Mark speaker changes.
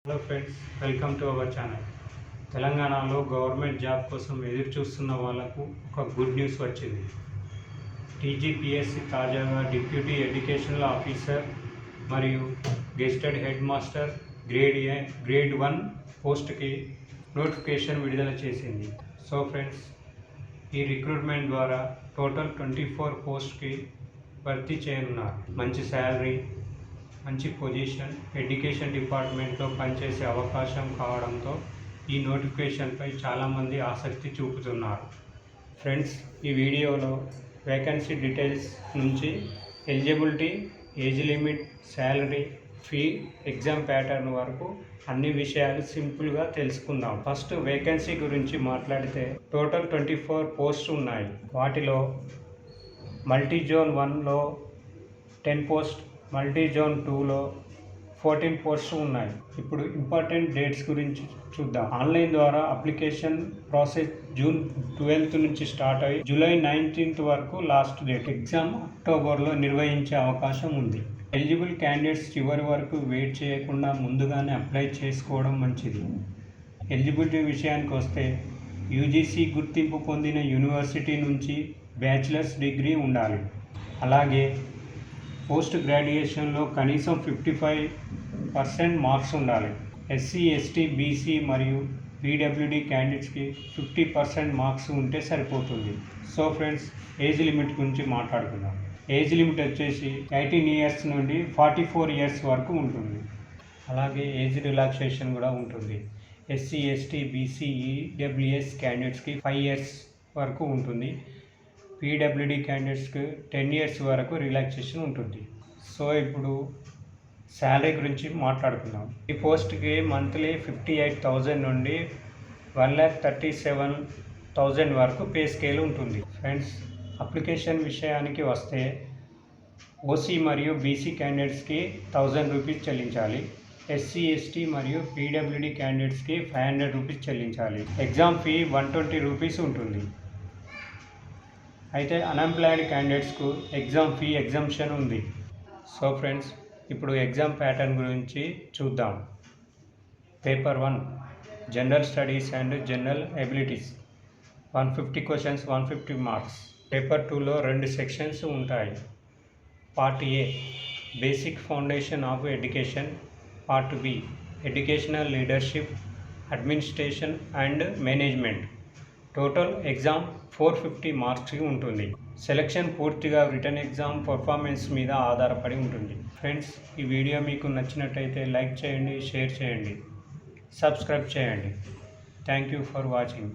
Speaker 1: Hello friends, welcome to our channel. తెలంగాణలో government job కోసం ఎదురు చూస్తున్న వాళ్లకు ఒక గుడ్ న్యూస్ వచ్చింది. టీజీపీఎస్సీ తాజాగా డిప్యూటీ ఎడ్యుకేషనల్ ఆఫీసర్ మరియు గెస్టెడ్ హెడ్ మాస్టర్ గ్రేడ్ 1 పోస్ట్కి నోటిఫికేషన్ విడుదల చేసింది. సో ఫ్రెండ్స్, ఈ రిక్రూట్మెంట్ ద్వారా టోటల్ 24 పోస్ట్కి భర్తీ చేయనున్నారు. మంచి శాలరీ, మంచి పొజిషన్, ఎడ్యుకేషన్ డిపార్ట్మెంట్లో పనిచేసే అవకాశం కావడంతో ఈ నోటిఫికేషన్పై చాలామంది ఆసక్తి చూపుతున్నారు. ఫ్రెండ్స్, ఈ వీడియోలో వేకెన్సీ డీటెయిల్స్ నుంచి eligibility, age limit, salary, fee, exam pattern వరకు అన్ని విషయాలు సింపుల్గా తెలుసుకుందాం. ఫస్ట్ వేకెన్సీ గురించి మాట్లాడితే టోటల్ 24 పోస్ట్స్ ఉన్నాయి. వాటిలో మల్టీ జోన్ 1లో 10 పోస్ట్, మల్టీ జోన్ 2లో 14 పోస్టులు ఉన్నాయి. ఇప్పుడు ఇంపార్టెంట్ డేట్స్ గురించి చూద్దాం. ఆన్లైన్ ద్వారా అప్లికేషన్ ప్రాసెస్ జూన్ 12 నుంచి స్టార్ట్ అయ్యి జూలై 19 వరకు లాస్ట్ డేట్. ఎగ్జామ్ అక్టోబర్లో నిర్వహించే అవకాశం ఉంది. ఎలిజిబుల్ క్యాండిడేట్స్ చివరి వరకు వెయిట్ చేయకుండా ముందుగానే అప్లై చేసుకోవడం మంచిది. ఎలిజిబిలిటీ విషయానికి వస్తే యూజీసీ గుర్తింపు పొందిన యూనివర్సిటీ నుంచి బ్యాచిలర్స్ డిగ్రీ ఉండాలి. అలాగే పోస్ట్ గ్రాడ్యుయేషన్లో కనీసం 55% మార్క్స్ ఉండాలి. ఎస్సీ, ఎస్టీ, బీసీ మరియు పీడబ్ల్యూడీ క్యాండిడేట్స్కి 50% మార్క్స్ ఉంటే సరిపోతుంది. సో ఫ్రెండ్స్, ఏజ్ లిమిట్ గురించి మాట్లాడుకుందాం. ఏజ్ లిమిట్ వచ్చేసి 18 ఇయర్స్ నుండి 44 ఇయర్స్ వరకు ఉంటుంది. అలాగే ఏజ్ రిలాక్సేషన్ కూడా ఉంటుంది. ఎస్సీ, ఎస్టీ, బీసీ, ఈడబ్ల్యూఎస్ క్యాండిడేట్స్కి 5 ఇయర్స్ వరకు ఉంటుంది. పీడబ్ల్యూడీ క్యాండిడేట్స్కి 10 ఇయర్స్ వరకు రిలాక్సేషన్ ఉంటుంది. సో ఇప్పుడు శాలరీ గురించి మాట్లాడుకుందాం. ఈ పోస్ట్కి మంత్లీ 58,000 నుండి 1,37,000 వరకు పే స్కేల్ ఉంటుంది. ఫ్రెండ్స్, అప్లికేషన్ విషయానికి వస్తే ఓసీ మరియు బీసీ క్యాండిడేట్స్కి 1,000 రూపీస్ చెల్లించాలి. ఎస్సీ, ఎస్టీ మరియు పీడబ్ల్యూడీ క్యాండిడేట్స్కి 500 రూపీస్ చెల్లించాలి. ఎగ్జామ్ ఫీ 120 రూపీస్ ఉంటుంది. అయితే అన్ఎంప్లాయిడ్ క్యాండిడేట్స్కు ఎగ్జామ్ ఫీ ఎగ్జంప్షన్ ఉంది. సో ఫ్రెండ్స్, ఇప్పుడు ఎగ్జామ్ ప్యాటర్న్ గురించి చూద్దాం. Paper 1 general studies and general abilities 150 questions, 150 marks. Paper 2లో 2 సెక్షన్స్ ఉంటాయి. Part A basic foundation of education, part B educational leadership, administration and management. Total exam 450 మార్క్స్కి ఉంటుంది. Selection పూర్తిగా return exam performance మీద ఆధారపడి ఉంటుంది. ఫ్రెండ్స్, ఈ వీడియో మీకు నచ్చినట్టయితే లైక్ చేయండి, షేర్ చేయండి, సబ్స్క్రైబ్ చేయండి. Thank you for watching.